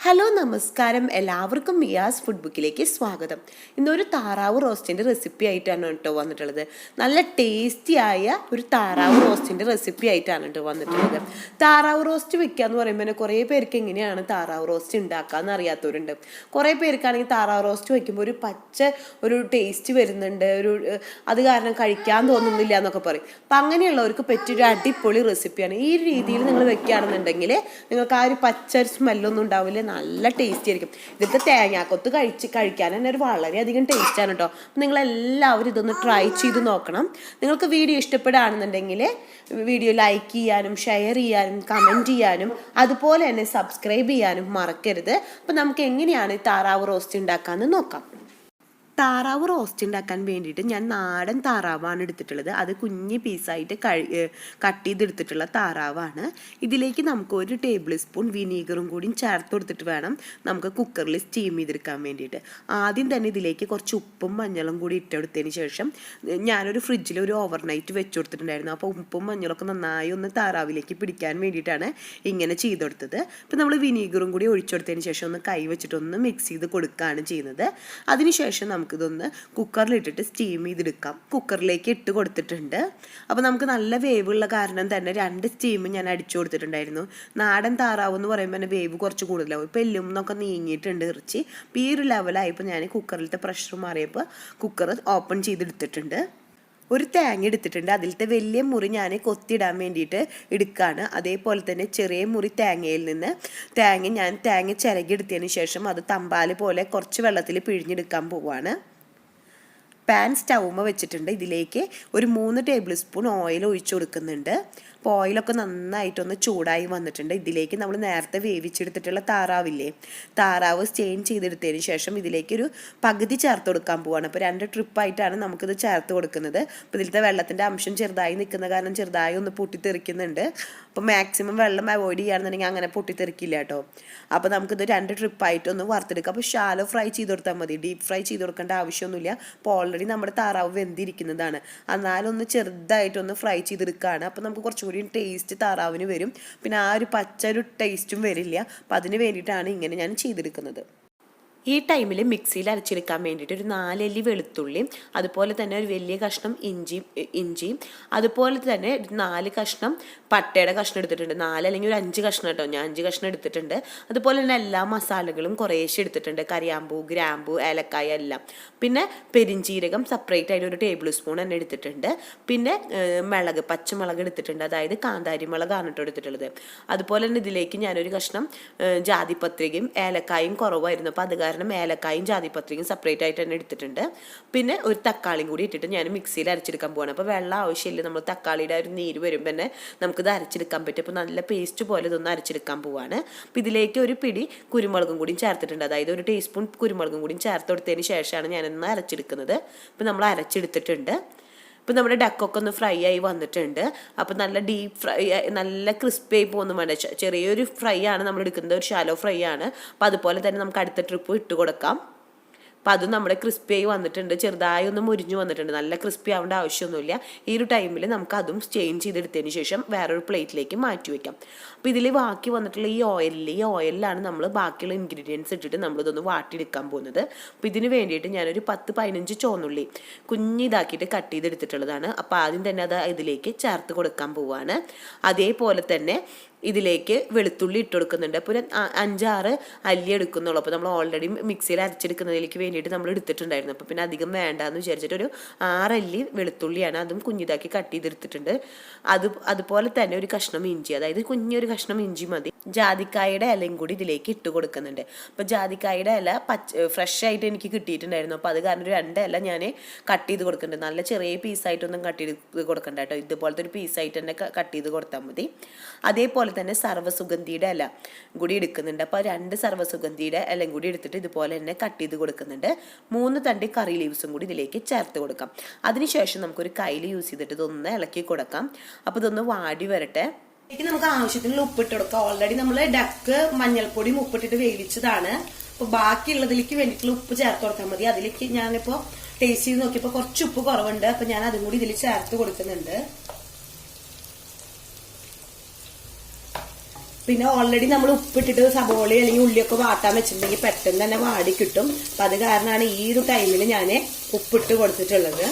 Hello നമസ്കാരം, എല്ലാവർക്കും Miass food ബുക്കിലേക്ക് സ്വാഗതം. ഇന്നൊരു താറാവ് റോസ്റ്റിൻ്റെ റെസിപ്പി ആയിട്ടാണ് കേട്ടോ വന്നിട്ടുള്ളത്. നല്ല ടേസ്റ്റി ആയ ഒരു താറാവ് റോസ്റ്റിൻ്റെ റെസിപ്പി ആയിട്ടാണ് കേട്ടോ വന്നിട്ടുള്ളത്. താറാവ് റോസ്റ്റ് വെക്കുക എന്ന് പറയുമ്പോൾ തന്നെ കുറേ പേർക്ക് എങ്ങനെയാണ് താറാവ് റോസ്റ്റ് ഉണ്ടാക്കാമെന്ന് അറിയാത്തവരുണ്ട്. കുറേ പേർക്കാണെങ്കിൽ താറാവ് റോസ്റ്റ് വയ്ക്കുമ്പോൾ ഒരു ടേസ്റ്റ് വരുന്നുണ്ട്, അത് കാരണം കഴിക്കാൻ തോന്നുന്നില്ല എന്നൊക്കെ പറയും. അപ്പം അങ്ങനെയുള്ളവർക്ക് പറ്റിയൊരു അടിപൊളി റെസിപ്പിയാണ്. ഈ രീതിയിൽ നിങ്ങൾ വെക്കുകയാണെന്നുണ്ടെങ്കിൽ നിങ്ങൾക്ക് ആ ഒരു പച്ച സ്മെല്ലൊന്നും ഉണ്ടാവില്ല, നല്ല ടേസ്റ്റി ആയിരിക്കും. ഇതൊക്കെ തേങ്ങാക്കൊത്ത് കഴിക്കാൻ തന്നെ ഒരു വളരെയധികം ടേസ്റ്റാണ് കേട്ടോ. നിങ്ങളെല്ലാവരും ഇതൊന്ന് ട്രൈ ചെയ്ത് നോക്കണം. നിങ്ങൾക്ക് വീഡിയോ ഇഷ്ടപ്പെടുകയാണെന്നുണ്ടെങ്കിൽ വീഡിയോ ലൈക്ക് ചെയ്യാനും ഷെയർ ചെയ്യാനും കമൻറ്റ് ചെയ്യാനും അതുപോലെ തന്നെ സബ്സ്ക്രൈബ് ചെയ്യാനും മറക്കരുത്. അപ്പം നമുക്ക് എങ്ങനെയാണ് താറാവ് റോസ്റ്റ് ഉണ്ടാക്കാമെന്ന് നോക്കാം. താറാവ് റോസ്റ്റ് ഉണ്ടാക്കാൻ വേണ്ടിയിട്ട് ഞാൻ നാടൻ താറാവാണ് എടുത്തിട്ടുള്ളത്. അത് കുഞ്ഞ് പീസായിട്ട് കട്ട് ചെയ്തെടുത്തിട്ടുള്ള താറാവാണ്. ഇതിലേക്ക് നമുക്ക് 1 ടേബിൾ സ്പൂൺ വിനീഗറും കൂടി ചേർത്ത് കൊടുത്തിട്ട് വേണം നമുക്ക് കുക്കറിൽ സ്റ്റീം ചെയ്തെടുക്കാൻ വേണ്ടിയിട്ട്. ആദ്യം തന്നെ ഇതിലേക്ക് കുറച്ച് ഉപ്പും മഞ്ഞളും കൂടി ഇട്ടെടുത്തതിന് ശേഷം ഞാനൊരു ഫ്രിഡ്ജിൽ ഒരു ഓവർനൈറ്റ് വെച്ച് കൊടുത്തിട്ടുണ്ടായിരുന്നു. അപ്പോൾ ഉപ്പും മഞ്ഞളൊക്കെ നന്നായി ഒന്ന് താറാവിലേക്ക് പിടിക്കാൻ വേണ്ടിയിട്ടാണ് ഇങ്ങനെ ചെയ്തെടുത്തത്. അപ്പോൾ നമ്മൾ വിനീഗറും കൂടി ഒഴിച്ചു കൊടുത്തതിന് ശേഷം ഒന്ന് കൈ വെച്ചിട്ടൊന്ന് മിക്സ് ചെയ്ത് കൊടുക്കുകയാണ് ചെയ്യുന്നത്. അതിനുശേഷം നമുക്കിതൊന്ന് കുക്കറിലിട്ടിട്ട് സ്റ്റീം ചെയ്തെടുക്കാം. കുക്കറിലേക്ക് ഇട്ട് കൊടുത്തിട്ടുണ്ട്. അപ്പോൾ നമുക്ക് നല്ല വേവുള്ള കാരണം തന്നെ 2 സ്റ്റീം ഞാൻ അടിച്ചു കൊടുത്തിട്ടുണ്ടായിരുന്നു. നാടൻ താറാവ് എന്ന് പറയുമ്പോൾ തന്നെ വേവ് കുറച്ച് കൂടുതലാവും. ഇപ്പോൾ എല്ലും എന്നൊക്കെ നീങ്ങിയിട്ടുണ്ട് ഇറച്ചി. അപ്പോൾ ഈ ഒരു ലെവലായപ്പോൾ ഞാൻ കുക്കറിലത്തെ പ്രഷർ മാറിയപ്പോൾ കുക്കർ ഓപ്പൺ ചെയ്തെടുത്തിട്ടുണ്ട്. ഒരു തേങ്ങ എടുത്തിട്ടുണ്ട്. അതിലത്തെ വലിയ മുറി ഞാൻ കൊത്തിയിടാൻ വേണ്ടിയിട്ട് എടുക്കുകയാണ്. അതേപോലെ തന്നെ ചെറിയ മുറി തേങ്ങയിൽ നിന്ന് തേങ്ങ ചിരകിയെടുത്തതിന് ശേഷം അത് തമ്പാല് പോലെ കുറച്ച് വെള്ളത്തിൽ പിഴിഞ്ഞെടുക്കാൻ പോവുകയാണ്. പാൻ സ്റ്റൗമ്മ വെച്ചിട്ടുണ്ട്. ഇതിലേക്ക് ഒരു 3 ടേബിൾ സ്പൂൺ ഓയിൽ ഒഴിച്ചു കൊടുക്കുന്നുണ്ട്. അപ്പോൾ ഓയിലൊക്കെ നന്നായിട്ടൊന്ന് ചൂടായി വന്നിട്ടുണ്ട്. ഇതിലേക്ക് നമ്മൾ നേരത്തെ വേവിച്ചെടുത്തിട്ടുള്ള താറാവ് സ്റ്റെയിൻ ചെയ്തെടുത്തതിന് ശേഷം ഇതിലേക്കൊരു പകുതി ചേർത്ത് കൊടുക്കാൻ പോവാണ്. അപ്പോൾ 2 ട്രിപ്പായിട്ടാണ് നമുക്കിത് ചേർത്ത് കൊടുക്കുന്നത്. അപ്പോൾ ഇതിലത്തെ വെള്ളത്തിൻ്റെ അംശം ചെറുതായി നിൽക്കുന്ന കാരണം ചെറുതായി ഒന്ന് പൊട്ടിത്തെറിക്കുന്നുണ്ട്. അപ്പോൾ മാക്സിമം വെള്ളം അവോയ്ഡ് ചെയ്യുകയാണെന്നുണ്ടെങ്കിൽ അങ്ങനെ പൊട്ടിത്തെറിക്കില്ല കേട്ടോ. അപ്പോൾ നമുക്കിത് 2 ട്രിപ്പായിട്ടൊന്ന് വറുത്തെടുക്കാം. അപ്പോൾ ഷാലോ ഫ്രൈ ചെയ്ത് കൊടുത്താൽ മതി, ഡീപ്പ് ഫ്രൈ ചെയ്ത് കൊടുക്കേണ്ട ആവശ്യമൊന്നുമില്ല. അപ്പോൾ ഓൾറെഡി നമ്മുടെ താറാവ് വെന്തിരിക്കുന്നതാണ്. എന്നാലൊന്ന് ചെറുതായിട്ടൊന്ന് ഫ്രൈ ചെയ്തെടുക്കുകയാണ്. അപ്പോൾ നമുക്ക് കുറച്ചും കൂടി ടേസ്റ്റ് താറാവിന് വരും. പിന്നെ ആ ഒരു പച്ച ടേസ്റ്റും വരില്ല. അപ്പം അതിന് വേണ്ടിയിട്ടാണ് ഇങ്ങനെ ഞാൻ ചെയ്തെടുക്കുന്നത്. ഈ ടൈമിൽ മിക്സിയിൽ അരച്ചെടുക്കാൻ വേണ്ടിയിട്ട് ഒരു 4 അല്ലി വെളുത്തുള്ളിയും അതുപോലെ തന്നെ ഒരു വലിയ കഷ്ണം ഇഞ്ചിയും അതുപോലെ തന്നെ 4 കഷ്ണം പട്ടയുടെ കഷ്ണം എടുത്തിട്ടുണ്ട്. 4 അല്ലെങ്കിൽ ഒരു 5 കഷ്ണം കേട്ടോ, ഞാൻ 5 കഷ്ണം എടുത്തിട്ടുണ്ട്. അതുപോലെ തന്നെ എല്ലാ മസാലകളും കുറേശ്ശെ എടുത്തിട്ടുണ്ട്. കരിയാമ്പൂ, ഗ്രാമ്പൂ, ഏലക്കായ എല്ലാം. പിന്നെ പെരിഞ്ചീരകം സെപ്പറേറ്റ് ആയിട്ട് 1 ടേബിൾ സ്പൂൺ തന്നെ എടുത്തിട്ടുണ്ട്. പിന്നെ പച്ചമുളക് എടുത്തിട്ടുണ്ട്, അതായത് കാന്താരി മുളകാണ് കേട്ടോ എടുത്തിട്ടുള്ളത്. അതുപോലെ തന്നെ ഇതിലേക്ക് ഞാനൊരു കഷ്ണം ജാതിപത്രികയും ഏലക്കായും കുറവായിരുന്നു. അപ്പോൾ അത് കാരണം ഏലക്കായും ജാതിപത്രികയും സെപ്പറേറ്റ് ആയിട്ട് തന്നെ എടുത്തിട്ടുണ്ട്. പിന്നെ ഒരു തക്കാളിയും കൂടി ഇട്ടിട്ട് ഞാൻ മിക്സിയിൽ അരച്ചെടുക്കാൻ പോവാണ്. അപ്പോൾ വെള്ളം ആവശ്യമില്ല, നമ്മൾ തക്കാളിയുടെ ഒരു നീര് വരുമ്പോൾ തന്നെ നമുക്കിത് അരച്ചെടുക്കാൻ പറ്റും. അപ്പോൾ നല്ല പേസ്റ്റ് പോലെ ഇതൊന്ന് അരച്ചെടുക്കാൻ പോവാണ്. അപ്പോൾ ഇതിലേക്ക് ഒരു പിടി കുരുമുളകും കൂടി ചേർത്തിട്ടുണ്ട്, അതായത് 1 ടീസ്പൂൺ കുരുമുളകും കൂടി ചേർത്ത് കൊടുത്തതിന് ശേഷമാണ് ഞാനൊന്ന് അരച്ചെടുക്കുന്നത്. അപ്പോൾ നമ്മൾ അരച്ചെടുത്തിട്ടുണ്ട്. ഇപ്പം നമ്മുടെ ഡക്കൊക്കെ ഒന്ന് ഫ്രൈ ആയി വന്നിട്ടുണ്ട്. അപ്പം നല്ല ഡീപ്പ് ഫ്രൈ, നല്ല ക്രിസ്പി ആയി പോകുന്നു വേണ്ട. ചെറിയൊരു ഫ്രൈ ആണ് നമ്മൾ എടുക്കുന്നത്, ഒരു ഷാലോ ഫ്രൈ ആണ്. അപ്പം അതുപോലെ തന്നെ നമുക്ക് അടുത്ത ട്രിപ്പ് ഇട്ട് കൊടുക്കാം. അപ്പം അതും നമ്മുടെ ക്രിസ്പി ആയി വന്നിട്ടുണ്ട്, ചെറുതായി ഒന്ന് മുരിഞ്ഞു വന്നിട്ടുണ്ട്. നല്ല ക്രിസ്പി ആവേണ്ട ആവശ്യമൊന്നുമില്ല. ഈ ഒരു ടൈമിൽ നമുക്ക് അതും ചേഞ്ച് ചെയ്തെടുത്തതിന് ശേഷം വേറൊരു പ്ലേറ്റിലേക്ക് മാറ്റി വയ്ക്കാം. അപ്പോൾ ഇതിൽ ബാക്കി വന്നിട്ടുള്ള ഈ ഓയിലിലാണ് നമ്മൾ ബാക്കിയുള്ള ഇൻഗ്രീഡിയൻസ് ഇട്ടിട്ട് നമ്മളിതൊന്ന് വാട്ടിയെടുക്കാൻ പോകുന്നത്. അപ്പോൾ ഇതിന് വേണ്ടിയിട്ട് ഞാനൊരു 10-15 ചുവന്നുള്ളി കുഞ്ഞിതാക്കിയിട്ട് കട്ട് ചെയ്തെടുത്തിട്ടുള്ളതാണ്. അപ്പോൾ ആദ്യം തന്നെ അത് ഇതിലേക്ക് ചേർത്ത് കൊടുക്കാൻ പോവുകയാണ്. അതേപോലെ തന്നെ ഇതിലേക്ക് വെളുത്തുള്ളി ഇട്ട് കൊടുക്കുന്നുണ്ട്. അപ്പോൾ ഒരു 5-6 അല്ലി എടുക്കുന്നുള്ളൂ. അപ്പോൾ നമ്മൾ ഓൾറെഡി മിക്സിയിൽ അരച്ചെടുക്കുന്നതിലേക്ക് വേണ്ടിയിട്ട് നമ്മൾ എടുത്തിട്ടുണ്ടായിരുന്നു. അപ്പോൾ പിന്നെ അധികം വേണ്ടാന്ന് വിചാരിച്ചിട്ട് ഒരു 6 അല്ലി വെളുത്തുള്ളിയാണ്, അതും കുഞ്ഞിതാക്കി കട്ട് ചെയ്തെടുത്തിട്ടുണ്ട്. അതുപോലെ തന്നെ ഒരു കഷ്ണം ഇഞ്ചി, അതായത് കുഞ്ഞൊരു കഷ്ണം ഇഞ്ചി മതി. ജാതിക്കായുടെ ഇലയും കൂടി ഇതിലേക്ക് ഇട്ട് കൊടുക്കുന്നുണ്ട്. അപ്പോൾ ജാതിക്കായുടെ ഇല ഫ്രഷ് ആയിട്ട് എനിക്ക് കിട്ടിയിട്ടുണ്ടായിരുന്നു. അപ്പോൾ അത് കാരണം ഒരു 2 ഇല ഞാൻ കട്ട് ചെയ്ത് കൊടുക്കുന്നുണ്ട്. നല്ല ചെറിയ പീസായിട്ടൊന്നും കട്ട് ചെയ്ത് കൊടുക്കണ്ട കേട്ടോ, ഇതുപോലത്തെ ഒരു പീസായിട്ട് തന്നെ കട്ട് ചെയ്ത് കൊടുത്താൽ മതി. അതേപോലെ തന്നെ സർവ്വസുഗന്ധിയുടെ ഇല കൂടി എടുക്കുന്നുണ്ട്. അപ്പോൾ 2 സർവ്വസുഗന്ധിയുടെ ഇലയും കൂടി എടുത്തിട്ട് ഇതുപോലെ തന്നെ കട്ട് ചെയ്ത് കൊടുക്കുന്നുണ്ട്. 3 തണ്ടി കറി ലീവ്സും കൂടി ഇതിലേക്ക് ചേർത്ത് കൊടുക്കാം. അതിനുശേഷം നമുക്കൊരു കയ്യിൽ യൂസ് ചെയ്തിട്ട് ഇതൊന്ന് ഇളക്കി കൊടുക്കാം. അപ്പോൾ ഇതൊന്ന് വാടി വരട്ടെ. നമുക്ക് ആവശ്യത്തിനുള്ള ഉപ്പിട്ട് കൊടുക്കാം. ഓൾറെഡി നമ്മൾ ഡക്ക് മഞ്ഞൾപ്പൊടിയും ഉപ്പിട്ടിട്ട് വേവിച്ചതാണ്. അപ്പോൾ ബാക്കിയുള്ളതിലേക്ക് വേണ്ടിയിട്ടുള്ള ഉപ്പ് ചേർത്ത് കൊടുത്താൽ മതി. അതിലേക്ക് ഞാനിപ്പോൾ ടേസ്റ്റ് ചെയ്ത് നോക്കിയപ്പോൾ കുറച്ച് ഉപ്പ് കുറവുണ്ട്. അപ്പോൾ ഞാൻ അതും കൂടി ഇതിൽ ചേർത്ത് കൊടുക്കുന്നുണ്ട്. പിന്നെ ഓൾറെഡി നമ്മൾ ഉപ്പിട്ടിട്ട് സബോള അല്ലെങ്കിൽ ഉള്ളിയൊക്കെ വാട്ടാൻ വെച്ചിട്ടുണ്ടെങ്കിൽ പെട്ടെന്ന് തന്നെ വാടി കിട്ടും. അപ്പൊ അത് കാരണമാണ് ഈ ഒരു ടൈമിൽ ഞാൻ ഉപ്പിട്ട് കൊടുത്തിട്ടുള്ളത്.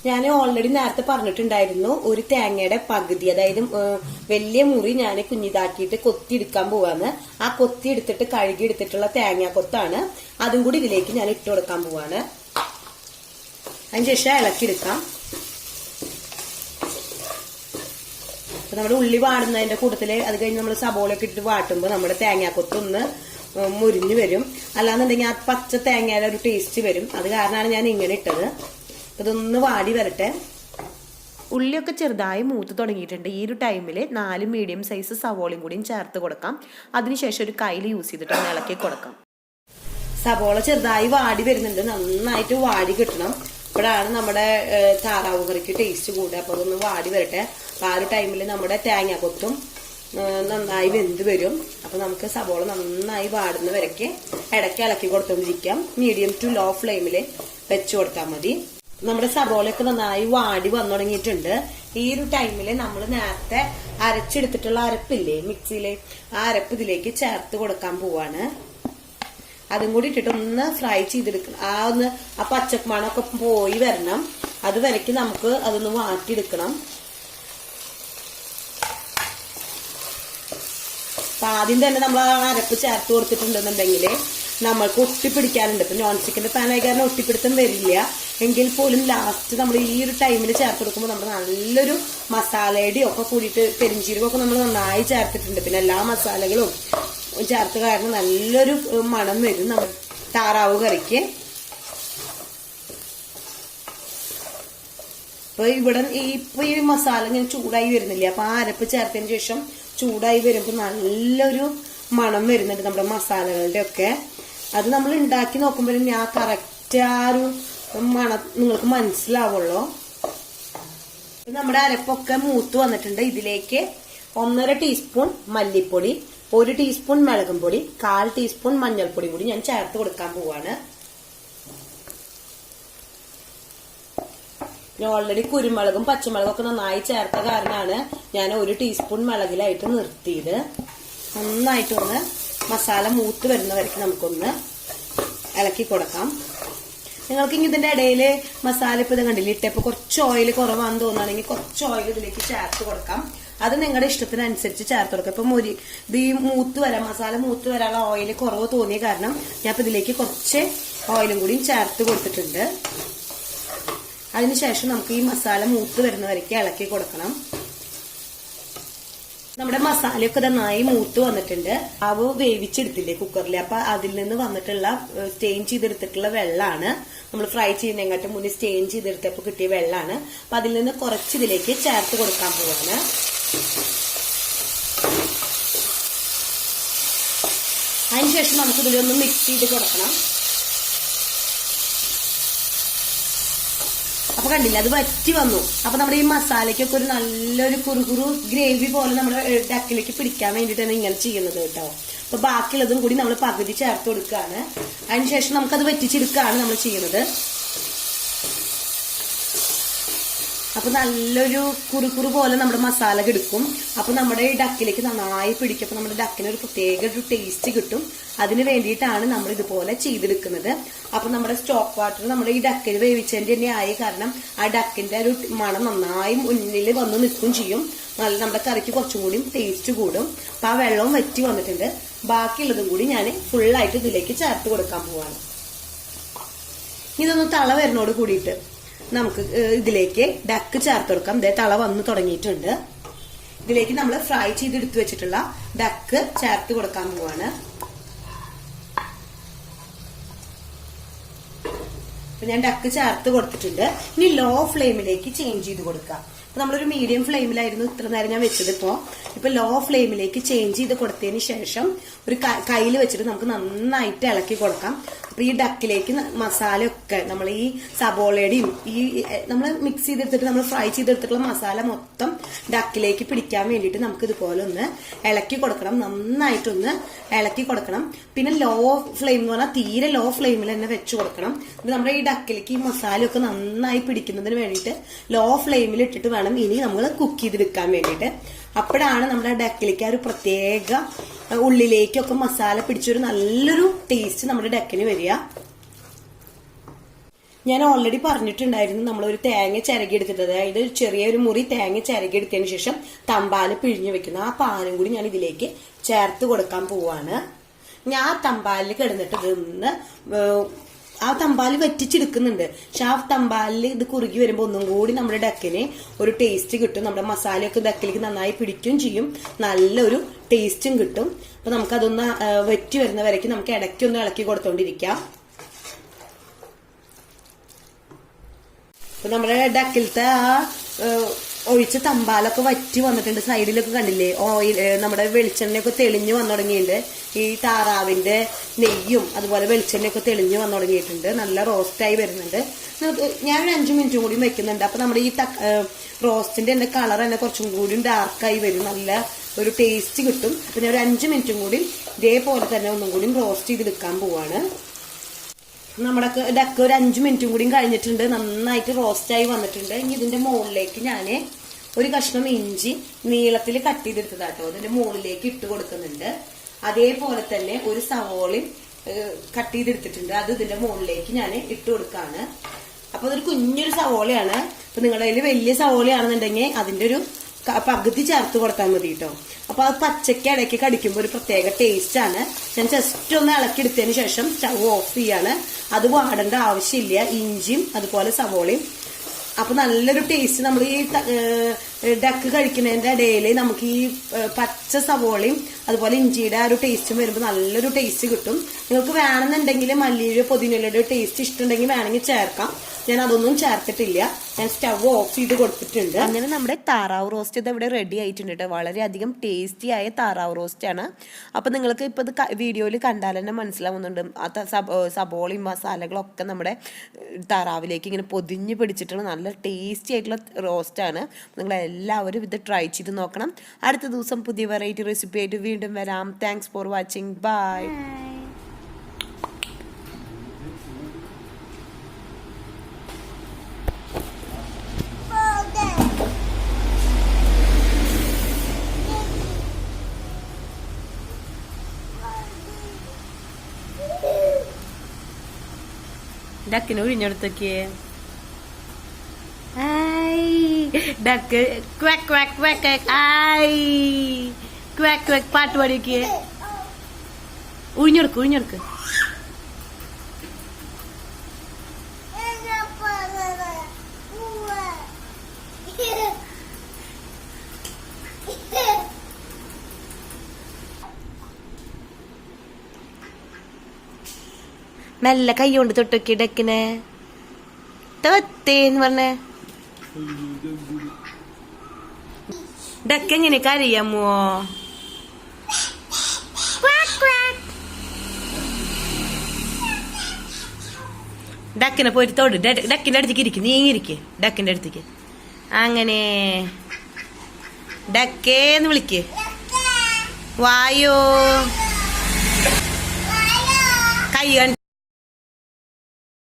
ഞാൻ ഓൾറെഡി നേരത്തെ പറഞ്ഞിട്ടുണ്ടായിരുന്നു ഒരു തേങ്ങയുടെ പകുതി, അതായത് വലിയ മുറി ഞാൻ കുഞ്ഞിതാക്കിയിട്ട് കൊത്തി എടുക്കാൻ പോവാന്ന്. ആ കൊത്തി എടുത്തിട്ട് കഴുകി എടുത്തിട്ടുള്ള തേങ്ങ കൊത്താണ്, അതും കൂടി ഇതിലേക്ക് ഞാൻ ഇട്ട് കൊടുക്കാൻ പോവാണ്. അതിനുശേഷം ഇളക്കിയെടുക്കാം. അപ്പൊ നമ്മുടെ ഉള്ളി വാടുന്നതിന്റെ കൂട്ടത്തില് അത് കഴിഞ്ഞ് നമ്മൾ സബോളയൊക്കെ ഇട്ടിട്ട് വാട്ടുമ്പോൾ നമ്മുടെ തേങ്ങാക്കൊത്തൊന്ന് മുരിഞ്ഞു വരും. അല്ലാന്നുണ്ടെങ്കിൽ ആ പച്ച തേങ്ങയുടെ ഒരു ടേസ്റ്റ് വരും. അത് കാരണമാണ് ഞാൻ ഇങ്ങനെ ഇട്ടത്. ഇതൊന്ന് വാടി വരട്ടെ. ഉള്ളിയൊക്കെ ചെറുതായി മൂത്ത് തുടങ്ങിയിട്ടുണ്ട്. ഈ ഒരു ടൈമിൽ 4 മീഡിയം സൈസ് സവോളയും കൂടിയും ചേർത്ത് കൊടുക്കാം. അതിനുശേഷം ഒരു കയ്യിൽ യൂസ് ചെയ്തിട്ട് ഒന്ന് ഇളക്കി കൊടുക്കാം. സവോള ചെറുതായി വാടി വരുന്നുണ്ട്, നന്നായിട്ട് വാടി കിട്ടണം. ഇപ്പോഴാണ് നമ്മുടെ താറാവ് കറിക്ക് ടേസ്റ്റ് കൂടുക. അപ്പൊ അതൊന്ന് വാടി വരട്ടെ. അപ്പൊ ആ ഒരു ടൈമിൽ നമ്മുടെ തേങ്ങാക്കൊത്തും നന്നായി വെന്ത് വരും. അപ്പൊ നമുക്ക് സവോള നന്നായി വാടുന്ന വരയ്ക്ക് ഇടയ്ക്ക് ഇളക്കി കൊടുത്തോണ്ടിരിക്കാം. മീഡിയം ടു ലോ ഫ്ലെയിമിൽ വെച്ചു കൊടുത്താൽ മതി. നമ്മുടെ സവോളയൊക്കെ നന്നായി വാടി വന്നു തുടങ്ങിയിട്ടുണ്ട്. ഈ ഒരു ടൈമില് നമ്മൾ നേരത്തെ അരച്ചെടുത്തിട്ടുള്ള അരപ്പില്ലേ മിക്സിയിലെ, ആ അരപ്പ് ഇതിലേക്ക് ചേർത്ത് കൊടുക്കാൻ പോവാണ്. അതും കൂടി ഇട്ടിട്ട് ഒന്ന് ഫ്രൈ ചെയ്തെടുക്കണം. ആ പച്ചമണമൊക്കെ പോയി വരണം. അത് വരയ്ക്ക് നമുക്ക് അതൊന്ന് വാട്ടിയെടുക്കണം. അപ്പൊ ആദ്യം തന്നെ നമ്മൾ ആ അരപ്പ് ചേർത്ത് കൊടുത്തിട്ടുണ്ടെന്നുണ്ടെങ്കിൽ നമ്മൾക്ക് ഒട്ടിപ്പിടിക്കാറുണ്ട്. ഇപ്പൊ നോൺ സ്റ്റിക്കിന്റെ പാനായ കാരണം ഒട്ടിപ്പിടുത്തം വരില്ല. എങ്കിൽ പോലും ലാസ്റ്റ് നമ്മൾ ഈ ഒരു ടൈമിൽ ചേർത്ത് കൊടുക്കുമ്പോൾ നമ്മൾ നല്ലൊരു മസാലയുടെ ഒക്കെ കൂടിയിട്ട് പെരിഞ്ചീരകമൊക്കെ നമ്മൾ നന്നായി ചേർത്തിട്ടുണ്ട്. പിന്നെ എല്ലാ മസാലകളും ചേർത്ത് കാരണം നല്ലൊരു മണം വരും നമ്മുടെ താറാവ് കറിക്ക്. അപ്പൊ ഇവിടെ ഇപ്പൊ ഈ മസാല ഇങ്ങനെ ചൂടായി വരുന്നില്ല. അപ്പൊ ആ അരപ്പ് ചേർത്തതിന് ശേഷം ചൂടായി വരുമ്പോൾ നല്ലൊരു മണം വരുന്നുണ്ട് നമ്മുടെ മസാലകളുടെ ഒക്കെ. അത് നമ്മൾ ഉണ്ടാക്കി നോക്കുമ്പോഴും ഞാൻ കറക്റ്റ് ആ ഒരു മണം നിങ്ങൾക്ക് മനസ്സിലാവുള്ളൂ. നമ്മുടെ അരപ്പൊക്കെ മൂത്ത് വന്നിട്ടുണ്ട്. ഇതിലേക്ക് 1.5 ടീസ്പൂൺ മല്ലിപ്പൊടി, 1 ടീസ്പൂൺ മുളകും പൊടി, 1/4 ടീസ്പൂൺ മഞ്ഞൾപ്പൊടി കൂടി ഞാൻ ചേർത്ത് കൊടുക്കാൻ പോവാണ്. ഓൾറെഡി കുരുമുളകും പച്ചമുളകും ഒക്കെ നന്നായി ചേർത്ത കാരണമാണ് ഞാൻ 1 ടീസ്പൂൺ മുളകിലായിട്ട് നിർത്തിയത്. നന്നായിട്ടൊന്ന് മസാല മൂത്ത് വരുന്നവരേക്ക് നമുക്കൊന്ന് ഇളക്കി കൊടുക്കാം. നിങ്ങൾക്ക് ഇതിന്റെ ഇടയിൽ മസാല ഇപ്പൊ ഇത് കണ്ടില്ല ഇട്ടപ്പോ കുറച്ച് ഓയിൽ കുറവാന്ന് തോന്നുകയാണെങ്കിൽ കുറച്ച് ഓയിൽ ഇതിലേക്ക് ചേർത്ത് കൊടുക്കാം. അത് നിങ്ങളുടെ ഇഷ്ടത്തിനനുസരിച്ച് ചേർത്ത് കൊടുക്കാം. ഇപ്പൊ ഇത് ഈ മസാല മൂത്ത് വരാനുള്ള ഓയിൽ കുറവ് തോന്നിയ കാരണം ഞാൻ ഇപ്പൊ ഇതിലേക്ക് കുറച്ച് ഓയിലും കൂടി ചേർത്ത് കൊടുത്തിട്ടുണ്ട്. അതിനുശേഷം നമുക്ക് ഈ മസാല മൂത്ത് വരുന്നവരേക്ക് ഇളക്കി കൊടുക്കണം. നമ്മുടെ മസാലയൊക്കെ നന്നായി മൂത്ത് വന്നിട്ടുണ്ട്. അവ വേവിച്ചെടുത്തില്ലേ കുക്കറിൽ, അപ്പൊ അതിൽ നിന്ന് വന്നിട്ടുള്ള സ്റ്റെയിൻ ചെയ്തെടുത്തിട്ടുള്ള വെള്ളമാണ്. നമ്മൾ ഫ്രൈ ചെയ്യുന്നതിനെക്കാട്ടും മുന്നേ സ്റ്റെയിൻ ചെയ്തെടുത്തപ്പോൾ കിട്ടിയ വെള്ളമാണ്. അപ്പൊ അതിൽ നിന്ന് കുറച്ച് ഇതിലേക്ക് ചേർത്ത് കൊടുക്കാൻ പോവാണ്. അതിനുശേഷം നമുക്ക് ഇതിലൊന്ന് മിക്സ് ചെയ്ത് കൊടുക്കണം. അപ്പൊ കണ്ടില്ല അത് വറ്റി വന്നു. അപ്പൊ നമ്മുടെ ഈ മസാലയ്ക്കൊക്കെ ഒരു നല്ലൊരു കുറുകുറു ഗ്രേവി പോലെ നമ്മുടെ ഡക്കിലേക്ക് പിടിക്കാൻ വേണ്ടിയിട്ടാണ് ഇങ്ങനെ ചെയ്യുന്നത് കേട്ടോ. അപ്പൊ ബാക്കിയുള്ളതും കൂടി നമ്മൾ പകുതി ചേർത്ത് കൊടുക്കുകയാണ്. അതിനുശേഷം നമുക്കത് വറ്റിച്ചെടുക്കുകയാണ് നമ്മൾ ചെയ്യുന്നത്. അപ്പൊ നല്ലൊരു കുറുകുറു പോലെ നമ്മുടെ മസാല കിടക്കും. അപ്പൊ നമ്മുടെ ഈ ഡക്കിലേക്ക് നന്നായി പിടിക്കും. അപ്പൊ നമ്മുടെ ഡക്കിന് ഒരു പ്രത്യേക ഒരു ടേസ്റ്റ് കിട്ടും. അതിന് വേണ്ടിയിട്ടാണ് നമ്മൾ ഇതുപോലെ ചെയ്തെടുക്കുന്നത്. അപ്പൊ നമ്മുടെ സ്റ്റോക്ക് വാട്ടർ നമ്മുടെ ഈ ഡക്കിൽ വേവിച്ചതിന്റെ തന്നെ ആയ കാരണം ആ ഡക്കിന്റെ ഒരു മണം നന്നായി മുന്നിൽ വന്ന് നിൽക്കും ചെയ്യും. നമ്മുടെ കറിക്ക് കുറച്ചും കൂടി ടേസ്റ്റ് കൂടും. അപ്പൊ ആ വെള്ളവും വറ്റി വന്നിട്ടുണ്ട്. ബാക്കിയുള്ളതും കൂടി ഞാൻ ഫുള്ളായിട്ട് ഇതിലേക്ക് ചേർത്ത് കൊടുക്കാൻ പോവാണ്. ഇതൊന്ന് തള വരുന്നോട് കൂടിയിട്ട് നമുക്ക് ഇതിലേക്ക് ഡക്ക് ചേർത്ത് കൊടുക്കാം. ഇതേ തള വന്ന് തുടങ്ങിയിട്ടുണ്ട്. ഇതിലേക്ക് നമ്മൾ ഫ്രൈ ചെയ്തെടുത്ത് വെച്ചിട്ടുള്ള ഡക്ക് ചേർത്ത് കൊടുക്കാൻ പോവാണ്. അപ്പൊ ഞാൻ ഡക്ക് ചേർത്ത് കൊടുത്തിട്ടുണ്ട്. ഇനി ലോ ഫ്ലെയിമിലേക്ക് ചേഞ്ച് ചെയ്ത് കൊടുക്കാം. അപ്പൊ നമ്മളൊരു മീഡിയം ഫ്ലെയിമിലായിരുന്നു ഇത്ര നേരം ഞാൻ വെച്ചത്. ഇപ്പൊ ലോ ഫ്ലെയിമിലേക്ക് ചേഞ്ച് ചെയ്ത് കൊടുത്തതിന് ശേഷം ഒരു കയ്യിൽ വെച്ചിട്ട് നമുക്ക് നന്നായിട്ട് ഇളക്കി കൊടുക്കാം. അപ്പൊ ഈ ഡക്കിലേക്ക് മസാലയൊക്കെ നമ്മൾ ഈ സബോളയുടെയും ഈ നമ്മൾ മിക്സ് ചെയ്തെടുത്തിട്ട് നമ്മൾ ഫ്രൈ ചെയ്തെടുത്തിട്ടുള്ള മസാല മൊത്തം ഡക്കിലേക്ക് പിടിക്കാൻ വേണ്ടിയിട്ട് നമുക്ക് ഇതുപോലെ ഒന്ന് ഇളക്കി കൊടുക്കണം. നന്നായിട്ടൊന്ന് ഇളക്കി കൊടുക്കണം. പിന്നെ ലോ ഫ്ലെയിം എന്ന് പറഞ്ഞാൽ തീരെ ലോ ഫ്ലെയിമിൽ തന്നെ വെച്ച് കൊടുക്കണം. നമ്മുടെ ഈ ഡക്കിലേക്ക് ഈ മസാലയൊക്കെ നന്നായി പിടിക്കുന്നതിന് വേണ്ടിയിട്ട് ലോ ഫ്ലെയിമിൽ ഇട്ടിട്ട് വേണം ഇനി നമ്മൾ കുക്ക് ചെയ്തെടുക്കാൻ വേണ്ടിയിട്ട്. അപ്പോഴാണ് നമ്മുടെ ഡക്കിലേക്ക് ആ ഒരു പ്രത്യേക ഉള്ളിലേക്കൊക്കെ മസാല പിടിച്ചൊരു നല്ലൊരു ടേസ്റ്റ് നമ്മുടെ ഡക്കിന് വരിക. ഞാൻ ഓൾറെഡി പറഞ്ഞിട്ടുണ്ടായിരുന്നു നമ്മളൊരു തേങ്ങ ചിരകി എടുത്തിട്ട്, അതായത് ചെറിയൊരു മുറി തേങ്ങ ചിരകി എടുത്തതിന് ശേഷം തമ്പാല് പിഴിഞ്ഞു വെക്കുന്ന ആ പാലും കൂടി ഞാൻ ഇതിലേക്ക് ചേർത്ത് കൊടുക്കാൻ പോവാണ്. ഞാൻ തമ്പാലിൽ കിടന്നിട്ട് ഇതൊന്ന് ആ തമ്പാല് വറ്റിച്ചെടുക്കുന്നുണ്ട്. പക്ഷെ ആ തമ്പാലിൽ ഇത് കുറുകി വരുമ്പോൾ ഒന്നും കൂടി നമ്മുടെ ഡക്കിന് ഒരു ടേസ്റ്റ് കിട്ടും. നമ്മുടെ മസാലയൊക്കെ ഡക്കിലേക്ക് നന്നായി പിടിക്കുകയും ചെയ്യും, നല്ലൊരു ടേസ്റ്റും കിട്ടും. അപ്പൊ നമുക്കതൊന്ന് വറ്റി വരുന്ന വരയ്ക്ക് നമുക്ക് ഇടയ്ക്കൊന്ന് ഇളക്കി കൊടുത്തോണ്ടിരിക്കാം. അപ്പൊ നമ്മുടെ ഡക്കിലത്തെ ആ ഒഴിച്ച തമ്പാലൊക്കെ വറ്റി വന്നിട്ടുണ്ട്. സൈഡിലൊക്കെ കണ്ടില്ലേ ഓയിൽ, നമ്മുടെ വെളിച്ചെണ്ണയൊക്കെ തെളിഞ്ഞു വന്നു തുടങ്ങിയിട്ടുണ്ട്. ഈ താറാവിന്റെ നെയ്യും അതുപോലെ വെളിച്ചെണ്ണയൊക്കെ തെളിഞ്ഞു വന്നു തുടങ്ങിയിട്ടുണ്ട്. നല്ല റോസ്റ്റായി വരുന്നുണ്ട്. ഞാനൊരു 5 മിനിറ്റും കൂടി വെക്കുന്നുണ്ട്. അപ്പൊ നമ്മുടെ ഈ റോസ്റ്റിന്റെ തന്നെ കളർ തന്നെ കുറച്ചും കൂടി ഡാർക്കായി വരും, നല്ല ഒരു ടേസ്റ്റ് കിട്ടും. അപ്പൊ ഞാൻ ഒരു 5 മിനിറ്റും കൂടി ഇതേപോലെ തന്നെ ഒന്നും കൂടി റോസ്റ്റ് ചെയ്തെടുക്കാൻ പോവാണ്. നമ്മുടെ ഡക്ക് ഒരു 5 മിനിറ്റും കൂടി കഴിഞ്ഞിട്ടുണ്ട്, നന്നായിട്ട് റോസ്റ്റായി വന്നിട്ടുണ്ട്. ഇനി ഇതിന്റെ മുകളിലേക്ക് ഞാൻ ഒരു കഷ്ണം ഇഞ്ചി നീളത്തിൽ കട്ട് ചെയ്തെടുത്തതാട്ടോ അതിന്റെ മുകളിലേക്ക് ഇട്ട് കൊടുക്കുന്നുണ്ട്. അതേപോലെ തന്നെ ഒരു സവോളയും കട്ട് ചെയ്തെടുത്തിട്ടുണ്ട്, അത് ഇതിന്റെ മുകളിലേക്ക് ഞാൻ ഇട്ട് കൊടുക്കാണ്. അപ്പൊ അതൊരു കുഞ്ഞൊരു സവോളയാണ്. അപ്പൊ നിങ്ങളുടെ കയ്യിൽ വലിയ സവോളയാണെന്നുണ്ടെങ്കിൽ അതിന്റെ ഒരു പകുതി ചേർത്ത് കൊടുത്താൽ മതി കേട്ടോ. അപ്പൊ അത് പച്ചയ്ക്ക് ഇടയ്ക്ക് കടിക്കുമ്പോൾ ഒരു പ്രത്യേക ടേസ്റ്റ് ആണ്. ഞാൻ ജസ്റ്റ് ഒന്ന് ഇളക്കിയെടുത്തതിന് ശേഷം സ്റ്റവ് ഓഫ് ചെയ്യാണ്. അത് വാടേണ്ട ആവശ്യമില്ല, ഇഞ്ചിയും അതുപോലെ സവോളയും. അപ്പൊ നല്ലൊരു ടേസ്റ്റ്. നമ്മൾ ഈ ഡക്ക് കഴിക്കുന്നതിന്റെ ഇടയിൽ നമുക്ക് ഈ പച്ച സവോളയും അതുപോലെ ഇഞ്ചിയുടെ ആ ഒരു ടേസ്റ്റും വരുമ്പോൾ നല്ലൊരു ടേസ്റ്റ് കിട്ടും. നിങ്ങൾക്ക് വേണമെന്നുണ്ടെങ്കിൽ മല്ലിയുടെ പുതിനയുടെ ടേസ്റ്റ് ഇഷ്ടമുണ്ടെങ്കിൽ വേണമെങ്കിൽ ചേർക്കാം. ഞാൻ അതൊന്നും ചേർത്തിട്ടില്ല, ഞാൻ സ്റ്റവ് ഓഫ് ചെയ്ത് കൊടുത്തിട്ടുണ്ട്. അങ്ങനെ നമ്മുടെ താറാവ് റോസ്റ്റ് ഇത് ഇവിടെ റെഡി ആയിട്ടുണ്ട് കേട്ടോ. വളരെയധികം ടേസ്റ്റി ആയ താറാവ് റോസ്റ്റ് ആണ്. അപ്പൊ നിങ്ങൾക്ക് ഇപ്പൊ ഇത് വീഡിയോയിൽ കണ്ടാൽ തന്നെ മനസ്സിലാവുന്നുണ്ട്, സബോളയും മസാലകളൊക്കെ നമ്മുടെ താറാവിലേക്ക് ഇങ്ങനെ പൊതിഞ്ഞ് പിടിച്ചിട്ടുള്ള നല്ല ടേസ്റ്റി ആയിട്ടുള്ള റോസ്റ്റ് ആണ്. നിങ്ങൾ എല്ലാവരും ഇത് ട്രൈ ചെയ്ത് നോക്കണം. അടുത്ത ദിവസം പുതിയ വെറൈറ്റി റെസിപ്പി ആയിട്ട് വീണ്ടും വരാം. Thanks for watching. ബൈ. ഡക്കിനെ ഒഴിഞ്ഞെടുത്തൊക്കെ ഡക്ക് ക്വാക്ക് ക്വാക്ക് ക്വാക്ക് ആയി ക്വാക്ക് ക്വാക്ക് പാട്ട് പാടിയൊക്കെ ഒഴിഞ്ഞെടുക്ക് ഒഴിഞ്ഞെടുക്ക്. മെല്ലെ കൈ കൊണ്ട് തൊട്ടൊക്കെ ഡക്കിനെ തൊത്തേന്ന് പറഞ്ഞേ. ഡക്ക് എങ്ങനെ കരയാമോ? ഡക്കിനെ പോയിട്ട് തൊട്. ഡക്കിന്റെ അടുത്തേക്ക് ഇരിക്കും, നീങ്ങിരിക്ക് ഡക്കിന്റെ അടുത്തേക്ക്. അങ്ങനെ ഡക്കേന്ന് വിളിക്ക്. വായോ കൈ